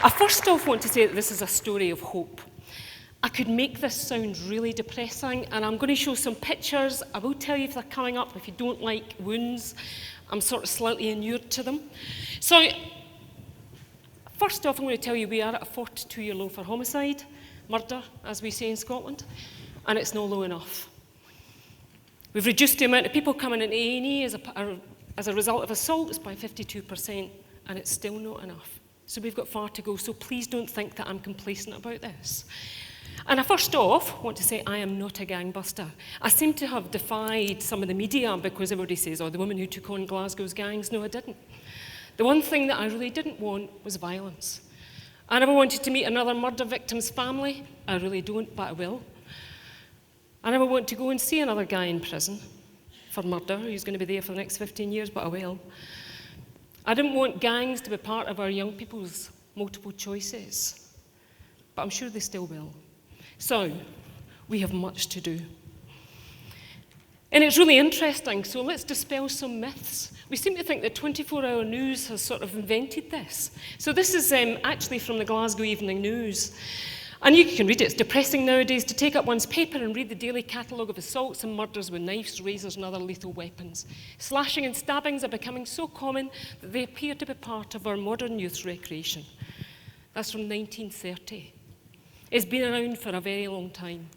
I first off want to say that this is a story of hope. I could make this sound really depressing, and I'm going to show some pictures. I will tell you if they're coming up. If you don't like wounds, I'm sort of slightly inured to them. So, first off, I'm going to tell you we are at a 42-year low for homicide, murder, as we say in Scotland, and it's not low enough. We've reduced the amount of people coming in A&E as a result of assaults by 52%, and it's still not enough. So we've got far to go, so please don't think that I'm complacent about this. And I first off want to say I am not a gangbuster. I seem to have defied some of the media because everybody says, oh, the woman who took on Glasgow's gangs. No, I didn't. The one thing that I really didn't want was violence. I never wanted to meet another murder victim's family. I really don't, but I will. I never want to go and see another guy in prison for murder who's going to be there for the next 15 years, but I will. I didn't want gangs to be part of our young people's multiple choices, but I'm sure they still will. So, we have much to do. And it's really interesting, so let's dispel some myths. We seem to think that 24-hour news has sort of invented this. So this is actually from the Glasgow Evening News. And you can read it. It's depressing nowadays to take up one's paper and read the daily catalogue of assaults and murders with knives, razors and other lethal weapons. Slashing and stabbings are becoming so common that they appear to be part of our modern youth's recreation. That's from 1930. It's been around for a very long time.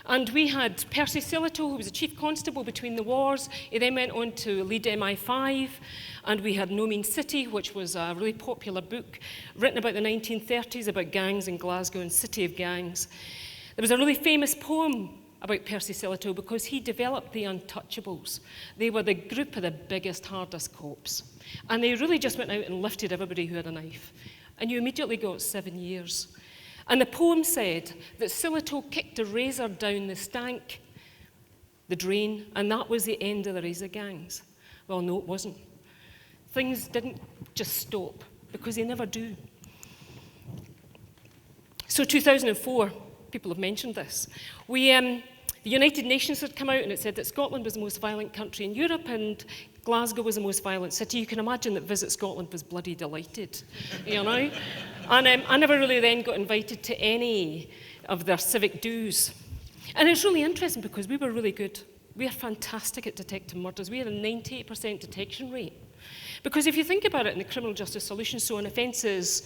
And we had Percy Silver, who was a chief constable between the wars. He then went on to lead MI5. And we had No Mean City, which was a really popular book written about the 1930s about gangs in Glasgow and City of Gangs. There was a really famous poem about Percy Silver because he developed the Untouchables. They were the group of the biggest, hardest cops. And they really just went out and lifted everybody who had a knife. And you immediately got 7 years. And the poem said that Silvertoe kicked a razor down the stank, the drain, and that was the end of the razor gangs. Well, no, it wasn't. Things didn't just stop, because they never do. So 2004, people have mentioned this. The United Nations had come out and it said that Scotland was the most violent country in Europe and Glasgow was the most violent city. You can imagine that Visit Scotland was bloody delighted, you know? And I never really then got invited to any of their civic dues. And it's really interesting because we were really good. We are fantastic at detecting murders. We had a 98% detection rate. Because if you think about it in the criminal justice solution, so an offence is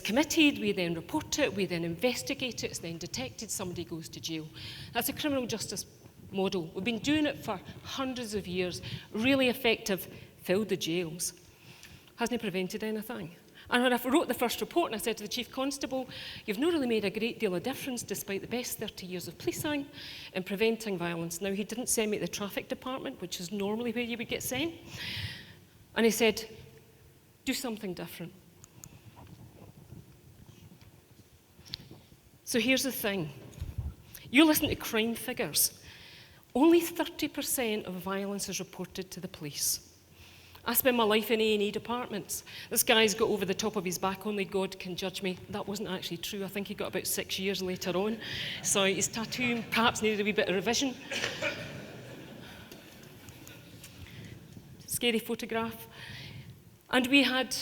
committed, we then report it, we then investigate it, it's then detected, somebody goes to jail. That's a criminal justice model. We've been doing it for hundreds of years, really effective, filled the jails. Hasn't prevented anything. And when I wrote the first report and I said to the Chief Constable, you've not really made a great deal of difference despite the best 30 years of policing in preventing violence. Now, he didn't send me to the traffic department, which is normally where you would get sent. And he said, do something different. So here's the thing. You listen to crime figures. Only 30% of violence is reported to the police. I spend my life in A&E departments. This guy's got over the top of his back, only God can judge me. That wasn't actually true. I think he got about 6 years later on. So his tattoo perhaps needed a wee bit of revision. Scary photograph. And we had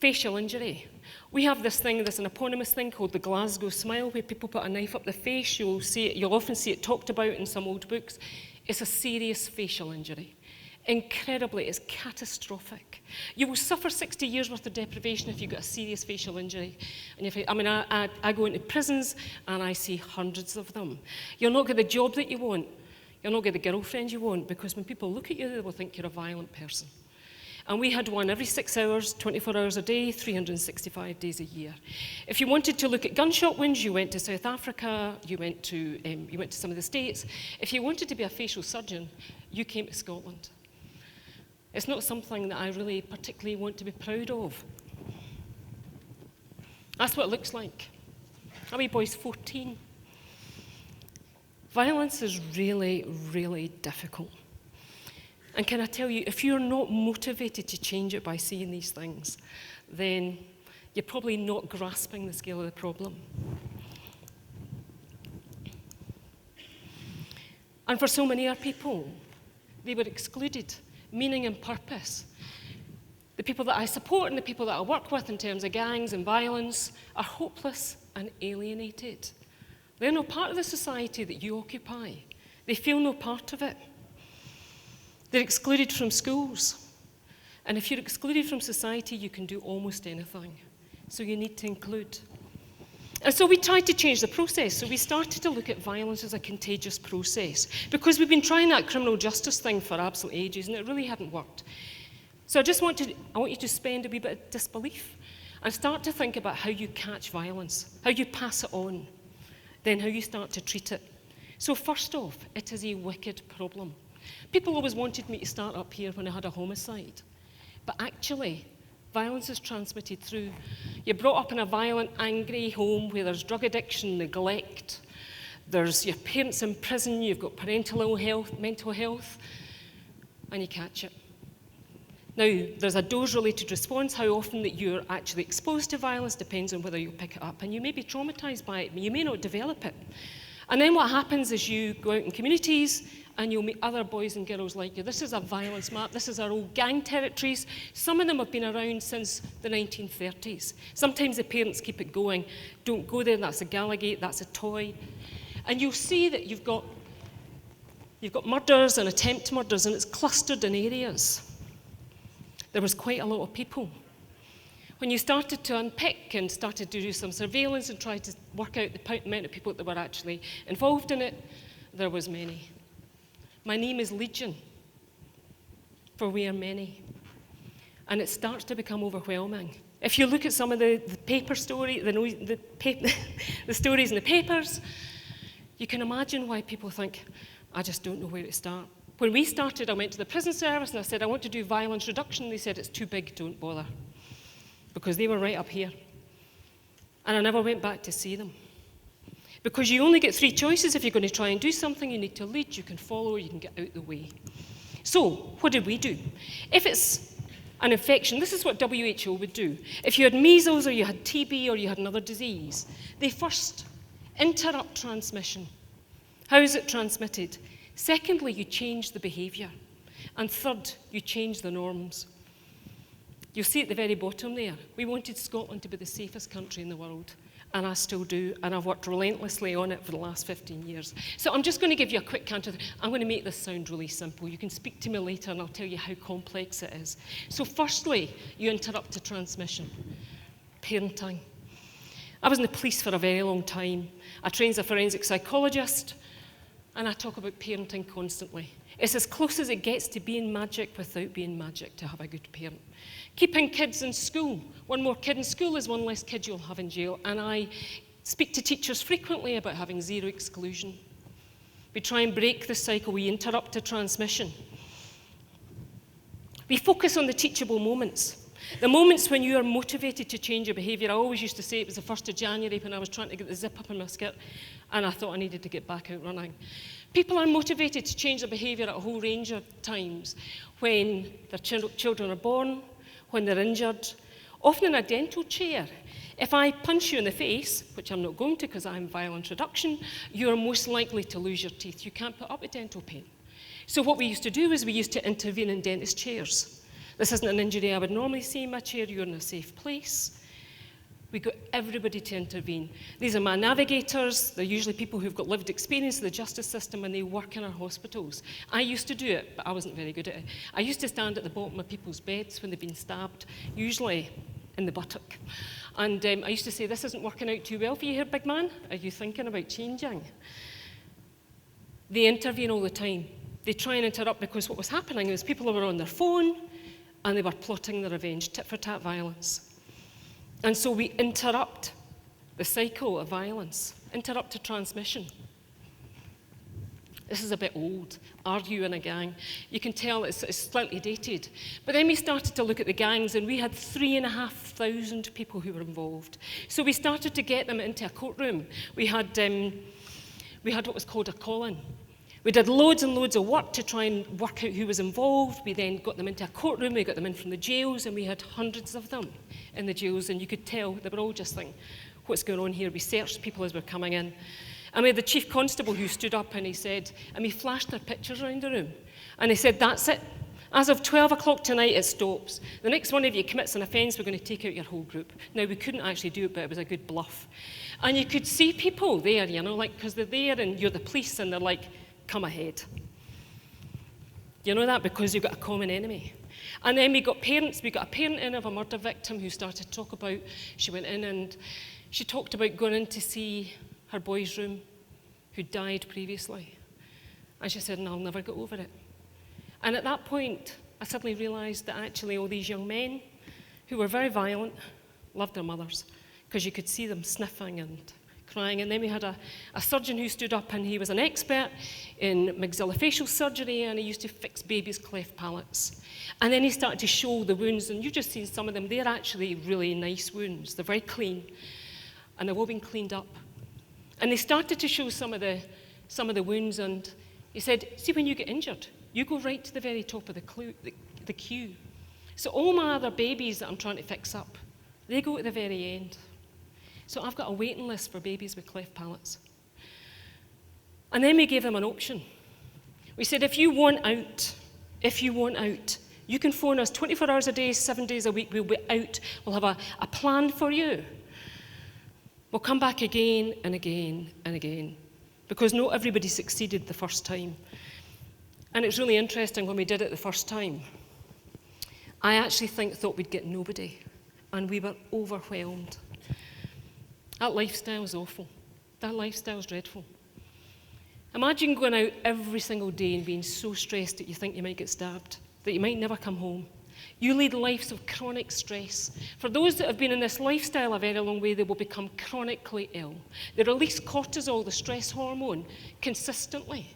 facial injury. We have this thing, an eponymous thing called the Glasgow smile, where people put a knife up the face. You'll often see it talked about in some old books. It's a serious facial injury. Incredibly, it's catastrophic. You will suffer 60 years worth of deprivation if you've got a serious facial injury. And I go into prisons and I see hundreds of them. You'll not get the job that you want. You'll not get the girlfriend you want, because when people look at you, they will think you're a violent person. And we had one every 6 hours, 24 hours a day, 365 days a year. If you wanted to look at gunshot wounds, you went to South Africa, you went to some of the States. If you wanted to be a facial surgeon, you came to Scotland. It's not something that I really particularly want to be proud of. That's what it looks like. A wee boy's 14. Violence is really, really difficult. And can I tell you, if you're not motivated to change it by seeing these things, then you're probably not grasping the scale of the problem. And for so many of our people, they were excluded, meaning and purpose. The people that I support and the people that I work with in terms of gangs and violence are hopeless and alienated. They're no part of the society that you occupy. They feel no part of it. They're excluded from schools. And if you're excluded from society, you can do almost anything. So you need to include. And so we tried to change the process. So we started to look at violence as a contagious process, because we've been trying that criminal justice thing for absolute ages, and it really hadn't worked. So I want you to spend a wee bit of disbelief and start to think about how you catch violence, how you pass it on, then how you start to treat it. So first off, it is a wicked problem. People always wanted me to start up here when I had a homicide. But actually, violence is transmitted through. You're brought up in a violent, angry home where there's drug addiction, neglect, there's your parents in prison, you've got parental ill health, mental health, and you catch it. Now, there's a dose-related response. How often that you're actually exposed to violence depends on whether you pick it up, and you may be traumatised by it, but you may not develop it. And then what happens is you go out in communities and you'll meet other boys and girls like you. This is a violence map. This is our old gang territories. Some of them have been around since the 1930s. Sometimes the parents keep it going. Don't go there, that's a Gallagate, that's a toy. And you'll see that you've got murders and attempt murders, and it's clustered in areas. There was quite a lot of people. When you started to unpick and started to do some surveillance and try to work out the amount of people that were actually involved in it, there was many. My name is Legion, for we are many. And it starts to become overwhelming. If you look at some of the paper story, the stories in the papers, you can imagine why people think, I just don't know where to start. When we started, I went to the prison service and I said, I want to do violence reduction. They said, it's too big, don't bother. Because they were right up here. And I never went back to see them. Because you only get 3 choices if you're going to try and do something. You need to lead, you can follow, or you can get out the way. So, what did we do? If it's an infection, this is what WHO would do. If you had measles or you had TB or you had another disease, they first interrupt transmission. How is it transmitted? Secondly, you change the behaviour. And third, you change the norms. You'll see at the very bottom there, we wanted Scotland to be the safest country in the world. And I still do, and I've worked relentlessly on it for the last 15 years. So I'm just going to give you a quick counter. I'm going to make this sound really simple. You can speak to me later and I'll tell you how complex it is. So firstly, you interrupt the transmission. Parenting. I was in the police for a very long time. I trained as a forensic psychologist, and I talk about parenting constantly. It's as close as it gets to being magic without being magic to have a good parent. Keeping kids in school. One more kid in school is one less kid you'll have in jail. And I speak to teachers frequently about having 0 exclusion. We try and break the cycle. We interrupt the transmission. We focus on the teachable moments. The moments when you are motivated to change your behaviour. I always used to say it was the 1st of January when I was trying to get the zip up in my skirt, and I thought I needed to get back out running. People are motivated to change their behaviour at a whole range of times. When their children are born, when they're injured, often in a dental chair. If I punch you in the face, which I'm not going to because I'm violence reduction, you're most likely to lose your teeth. You can't put up with dental pain. So what we used to do is we used to intervene in dentist chairs. This isn't an injury I would normally see in my chair. You're in a safe place. We got everybody to intervene. These are my navigators. They're usually people who've got lived experience of the justice system, and they work in our hospitals. I used to do it, but I wasn't very good at it. I used to stand at the bottom of people's beds when they've been stabbed, usually in the buttock. And I used to say, this isn't working out too well for you here, big man. Are you thinking about changing? They intervene all the time. They try and interrupt, because what was happening is people were on their phone and they were plotting their revenge, tit-for-tat violence. And so we interrupt the cycle of violence, interrupt the transmission. This is a bit old, argue in a gang. You can tell it's slightly dated. But then we started to look at the gangs, and we had 3,500 people who were involved. So we started to get them into a courtroom. We had what was called a call-in. We did loads and loads of work to try and work out who was involved. We then got them into a courtroom, we got them in from the jails, and we had hundreds of them in the jails, and you could tell they were all just thinking, what's going on here? We searched people as we're coming in. And we had the chief constable who stood up and he said, and he flashed their pictures around the room. And he said, that's it. As of 12 o'clock tonight, it stops. The next one of you commits an offence, we're going to take out your whole group. Now, we couldn't actually do it, but it was a good bluff. And you could see people there, you know, like, because they're there and you're the police and they're like, come ahead. You know that? Because you've got a common enemy. And then we got parents. We got a parent in of a murder victim who started to talk about, she went in and she talked about going in to see her boy's room who died previously. And she said, no, I'll never get over it. And at that point, I suddenly realised that actually all these young men who were very violent loved their mothers, because you could see them sniffing and crying. And then we had a surgeon who stood up, and he was an expert in maxillofacial surgery, and he used to fix babies' cleft palates. And then he started to show the wounds, and you've just seen some of them. They're actually really nice wounds. They're very clean, and they've all been cleaned up. And they started to show some of the wounds, and he said, see, when you get injured, you go right to the very top of the queue. So all my other babies that I'm trying to fix up, they go at the very end. So I've got a waiting list for babies with cleft palates. And then we gave them an option. We said, if you want out, you can phone us 24 hours a day, 7 days a week. We'll be out. We'll have a plan for you. We'll come back again and again and again, because not everybody succeeded the first time. And it's really interesting when we did it the first time. I actually thought we'd get nobody, and we were overwhelmed. That lifestyle is awful. That lifestyle is dreadful. Imagine going out every single day and being so stressed that you think you might get stabbed, that you might never come home. You lead lives of chronic stress. For those that have been in this lifestyle a very long way, they will become chronically ill. They release cortisol, the stress hormone, consistently.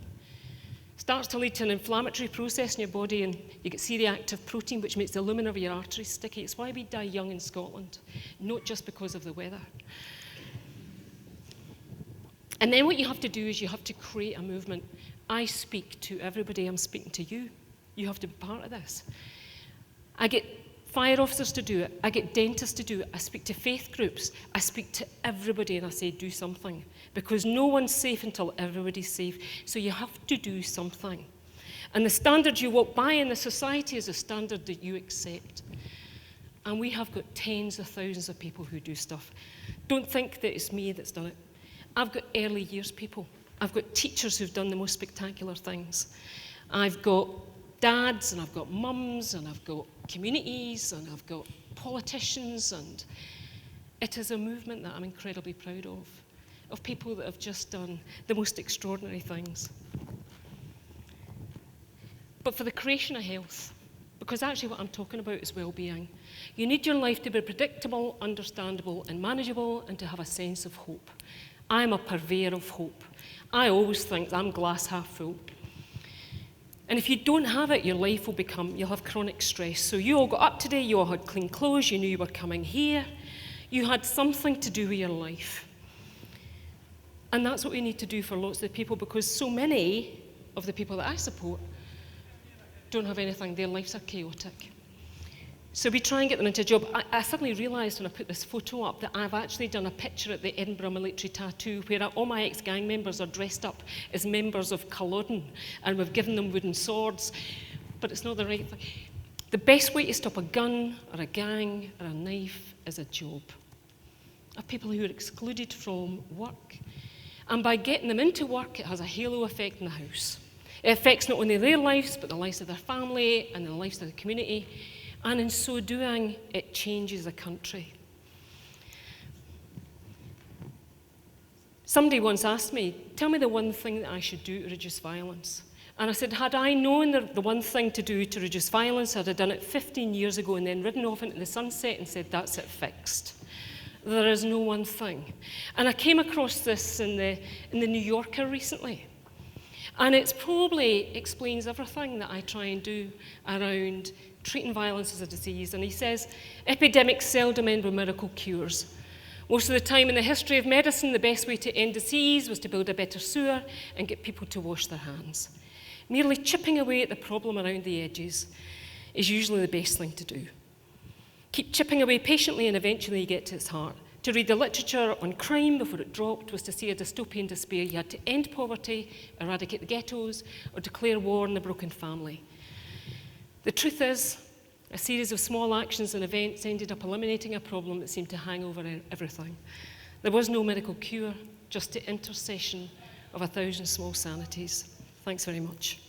Starts to lead to an inflammatory process in your body, and you get C-reactive protein, which makes the lumen of your arteries sticky. It's why we die young in Scotland, not just because of the weather. And then what you have to do is you have to create a movement. I speak to everybody. I'm speaking to you. You have to be part of this. I get fire officers to do it. I get dentists to do it. I speak to faith groups. I speak to everybody, and I say, do something. Because no one's safe until everybody's safe. So you have to do something. And the standard you walk by in the society is a standard that you accept. And we have got tens of thousands of people who do stuff. Don't think that it's me that's done it. I've got early years people. I've got teachers who've done the most spectacular things. I've got dads, and I've got mums, and I've got communities, and I've got politicians, and it is a movement that I'm incredibly proud of people that have just done the most extraordinary things. But for the creation of health, because actually what I'm talking about is well-being, you need your life to be predictable, understandable, and manageable, and to have a sense of hope. I'm a purveyor of hope. I always think I'm glass half full. And if you don't have it, your life will you'll have chronic stress. So you all got up today, you all had clean clothes, you knew you were coming here, you had something to do with your life. And that's what we need to do for lots of the people, because so many of the people that I support don't have anything, their lives are chaotic. So we try and get them into a job. I suddenly realised when I put this photo up that I've actually done a picture at the Edinburgh Military Tattoo where all my ex-gang members are dressed up as members of Culloden, and we've given them wooden swords, but it's not the right thing. The best way to stop a gun or a gang or a knife is a job. Of people who are excluded from work. And by getting them into work, it has a halo effect in the house. It affects not only their lives, but the lives of their family and the lives of the community. And in so doing, it changes the country. Somebody once asked me, tell me the one thing that I should do to reduce violence. And I said, had I known the one thing to do to reduce violence, I'd have done it 15 years ago and then ridden off into the sunset and said, that's it, fixed. There is no one thing. And I came across this in the New Yorker recently. And it probably explains everything that I try and do around treating violence as a disease. And he says, epidemics seldom end with miracle cures. Most of the time in the history of medicine, the best way to end disease was to build a better sewer and get people to wash their hands. Merely chipping away at the problem around the edges is usually the best thing to do. Keep chipping away patiently and eventually you get to its heart. To read the literature on crime before it dropped was to see a dystopian despair. You had to end poverty, eradicate the ghettos, or declare war on the broken family. The truth is, a series of small actions and events ended up eliminating a problem that seemed to hang over everything. There was no miracle cure, just the intercession of 1,000 small sanities. Thanks very much.